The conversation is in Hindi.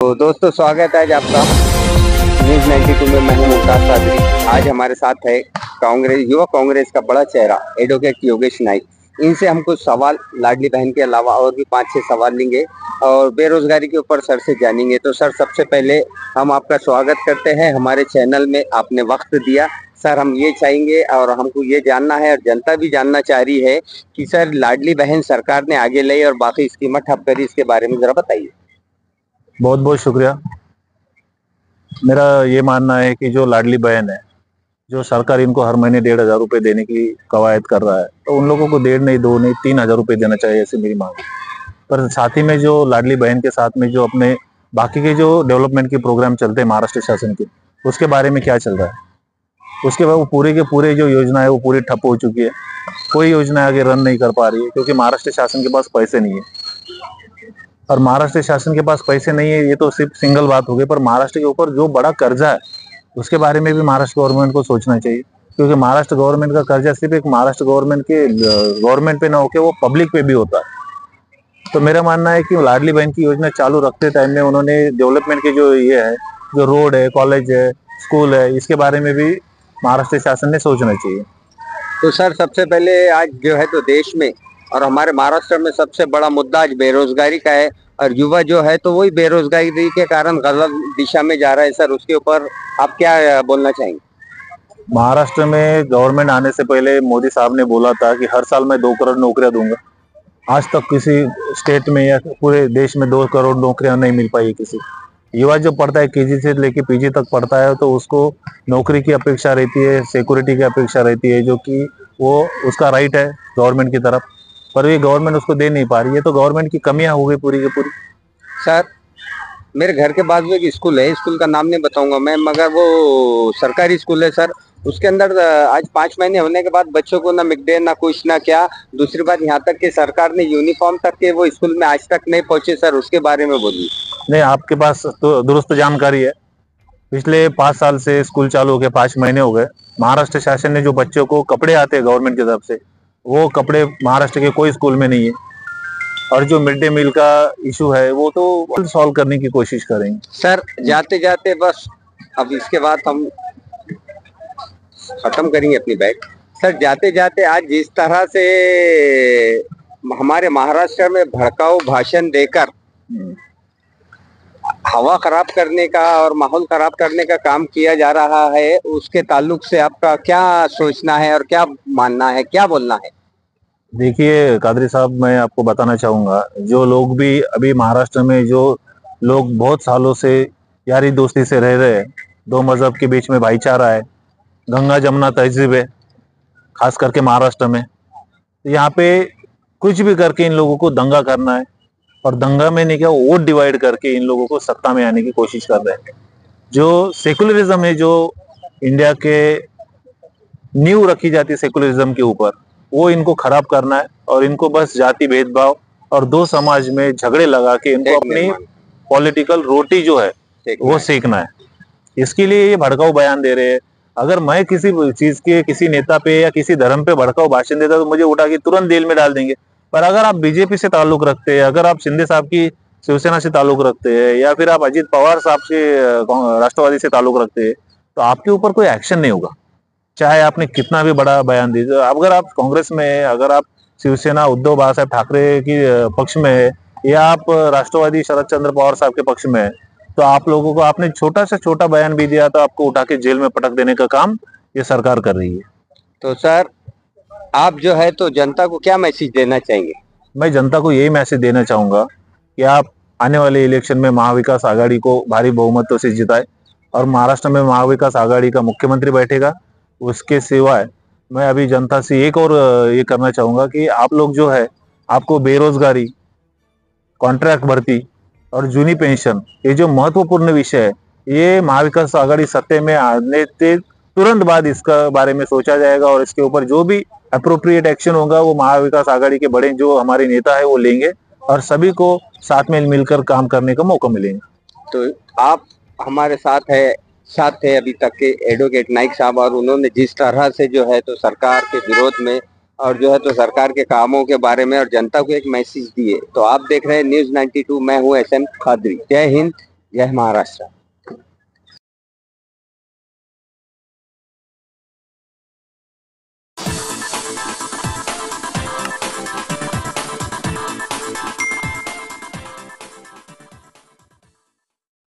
तो दोस्तों स्वागत है आज आपका न्यूज 92 में। मैं हूं मुमताज कादरी। आज हमारे साथ है युवा कांग्रेस का बड़ा चेहरा एडवोकेट योगेश नाइक। इनसे हम कुछ सवाल लाडली बहन के अलावा और भी 5-6 सवाल लेंगे और बेरोजगारी के ऊपर सर से जानेंगे। तो सर, सबसे पहले हम आपका स्वागत करते हैं हमारे चैनल में, आपने वक्त दिया। सर, हम ये चाहेंगे और हमको ये जानना है और जनता भी जानना चाह रही है कि सर, लाडली बहन सरकार ने आगे लाई और बाकी स्कीमें ठप करी, इसके बारे में जरा बताइए। बहुत बहुत शुक्रिया। मेरा ये मानना है कि जो लाडली बहन है, जो सरकार इनको हर महीने 1,500 रुपये देने की कवायद कर रहा है, तो उन लोगों को 1,500 नहीं, 2 नहीं, 3,000 रुपये देना चाहिए, ऐसी मेरी मांग है। पर साथ ही में जो लाडली बहन के साथ में जो अपने बाकी के जो डेवलपमेंट के प्रोग्राम चलते हैं महाराष्ट्र शासन के, उसके बारे में क्या चल रहा है? उसके बाद वो पूरे के पूरे जो योजना है वो पूरी ठप हो चुकी है। कोई योजना आगे रन नहीं कर पा रही है क्योंकि महाराष्ट्र शासन के पास पैसे नहीं है। और महाराष्ट्र शासन के पास पैसे नहीं है, ये तो सिर्फ सिंगल बात हो गई, पर महाराष्ट्र के ऊपर जो बड़ा कर्जा है उसके बारे में भी महाराष्ट्र गवर्नमेंट को सोचना चाहिए। क्योंकि महाराष्ट्र गवर्नमेंट का कर्जा सिर्फ एक महाराष्ट्र गवर्नमेंट पे ना होकर वो पब्लिक पे भी होता है। तो मेरा मानना है कि लाडली बहन की योजना चालू रखते टाइम में उन्होंने डेवलपमेंट के जो ये है, जो रोड है, कॉलेज है, स्कूल है, इसके बारे में भी महाराष्ट्र शासन ने सोचना चाहिए। तो सर, सबसे पहले आज जो है तो देश में और हमारे महाराष्ट्र में सबसे बड़ा मुद्दा आज बेरोजगारी का है और युवा जो है तो वही बेरोजगारी के कारण गलत दिशा में जा रहा है। सर, उसके ऊपर आप क्या बोलना चाहेंगे? महाराष्ट्र में गवर्नमेंट आने से पहले मोदी साहब ने बोला था कि हर साल मैं 2 करोड़ नौकरियां दूंगा। आज तक किसी स्टेट में या पूरे देश में 2 करोड़ नौकरियां नहीं मिल पाई किसी। युवा जो पढ़ता है, केजी से लेके पीजी तक पढ़ता है, तो उसको नौकरी की अपेक्षा रहती है, सिक्योरिटी की अपेक्षा रहती है, जो कि वो उसका राइट है गवर्नमेंट की तरफ, पर ये गवर्नमेंट उसको दे नहीं पा रही है। तो गवर्नमेंट की कमियां हो गई पूरी की पूरी। सर, मेरे घर के बाजू एक स्कूल है, स्कूल का नाम नहीं बताऊंगा मैं, मगर वो सरकारी स्कूल है सर। उसके अंदर आज 5 महीने होने के बाद बच्चों को ना मिड डे ना कुछ ना क्या, दूसरी बात यहाँ तक कि सरकार ने यूनिफॉर्म तक के वो स्कूल में आज तक नहीं पहुंचे। सर, उसके बारे में बोलिए। नहीं, आपके पास तो दुरुस्त जानकारी है। पिछले 5 साल से स्कूल चालू हो गए, 5 महीने हो गए। महाराष्ट्र शासन ने जो बच्चों को कपड़े आते हैं गवर्नमेंट की तरफ से, वो कपड़े महाराष्ट्र के कोई स्कूल में नहीं है। और जो मिड डे मील का इशू है वो तो सॉल्व करने की कोशिश करेंगे। सर, जाते जाते बस अब इसके बाद हम खत्म करेंगे अपनी बात। सर, जाते जाते आज जिस तरह से हमारे महाराष्ट्र में भड़काऊ भाषण देकर हवा खराब करने का और माहौल खराब करने का काम किया जा रहा है, उसके ताल्लुक से आपका क्या सोचना है और क्या मानना है, क्या बोलना है? देखिए कादरी साहब, मैं आपको बताना चाहूंगा, जो लोग भी अभी महाराष्ट्र में जो लोग बहुत सालों से यारी दोस्ती से रह रहे हैं, 2 मजहब के बीच में भाईचारा है, गंगा जमुना तहजीब है, खास करके महाराष्ट्र में, तो यहाँ पे कुछ भी करके इन लोगों को दंगा करना है। और दंगा में नहीं क्या, वोट डिवाइड करके इन लोगों को सत्ता में आने की कोशिश कर रहे हैं। जो सेकुलरिज्म है, जो इंडिया के नींव रखी जाती है सेकुलरिज्म के ऊपर, वो इनको खराब करना है और इनको बस जाति भेदभाव और 2 समाज में झगड़े लगा के इनको अपनी पॉलिटिकल रोटी जो है वो सेकना है। इसके लिए ये भड़काऊ बयान दे रहे हैं। अगर मैं किसी चीज के, किसी नेता पे या किसी धर्म पे भड़काऊ भाषण देता तो मुझे उठा के तुरंत जेल में डाल देंगे। पर अगर आप बीजेपी से ताल्लुक रखते हैं, अगर आप शिंदे साहब की शिवसेना से ताल्लुक रखते हैं, या फिर आप अजित पवार साहब से राष्ट्रवादी से ताल्लुक रखते हैं, तो आपके ऊपर कोई एक्शन नहीं होगा, चाहे आपने कितना भी बड़ा बयान दीजिए। अगर आप कांग्रेस में है, अगर आप शिवसेना उद्धव बालासाहेब ठाकरे की पक्ष में है, या आप राष्ट्रवादी शरद चंद्र पवार साहब के पक्ष में है, तो आप लोगों को, आपने छोटा से छोटा बयान भी दिया तो आपको उठा के जेल में पटक देने का काम ये सरकार कर रही है। तो सर, आप जो है तो जनता को क्या मैसेज देना चाहेंगे? मैं जनता को यही मैसेज देना चाहूंगा कि आप आने वाले इलेक्शन में महाविकास आघाड़ी को भारी बहुमतों से जिताए और महाराष्ट्र में महाविकास आघाड़ी का मुख्यमंत्री बैठेगा। उसके सिवाय मैं अभी जनता से एक और ये करना चाहूंगा कि आप लोग जो है, आपको बेरोजगारी, कॉन्ट्रैक्ट भर्ती और जूनी पेंशन, ये जो महत्वपूर्ण विषय है, ये महाविकास आघाड़ी सत्ते में आने के तुरंत बाद इसका बारे में सोचा जाएगा और इसके ऊपर जो भी अप्रोप्रिएट एक्शन होगा वो महाविकास आघाड़ी के बड़े जो हमारे नेता है वो लेंगे और सभी को साथ में मिलकर काम करने का मौका मिलेगा। तो आप हमारे साथ थे अभी तक के एडवोकेट नाइक साहब, और उन्होंने जिस तरह से जो है तो सरकार के विरोध में और जो है तो सरकार के कामों के बारे में और जनता को एक मैसेज दिए। तो आप देख रहे हैं न्यूज 92, मैं हूं SM कादरी। जय हिंद, जय महाराष्ट्र।